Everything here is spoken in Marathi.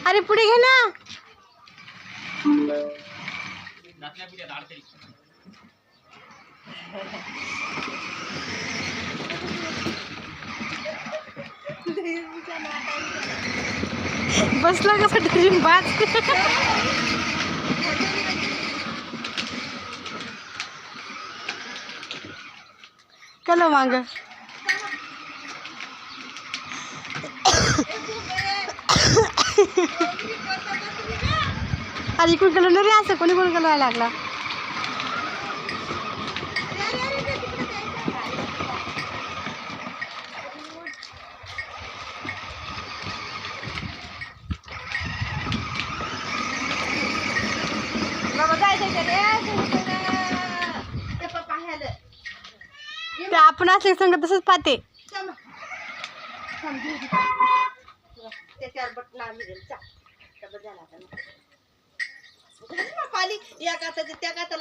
अरे पुढे घे ना. बसला कसा ड्रीम बाज. कलो मांग. अरे इकडून कलो ना रे. असं कोणी कोण कलो लागला. ते आपण असले संग तसंच पाहते. त्याच्यावर बटन आली चा. त्या बदला आता. खाली या काताचं त्या काताला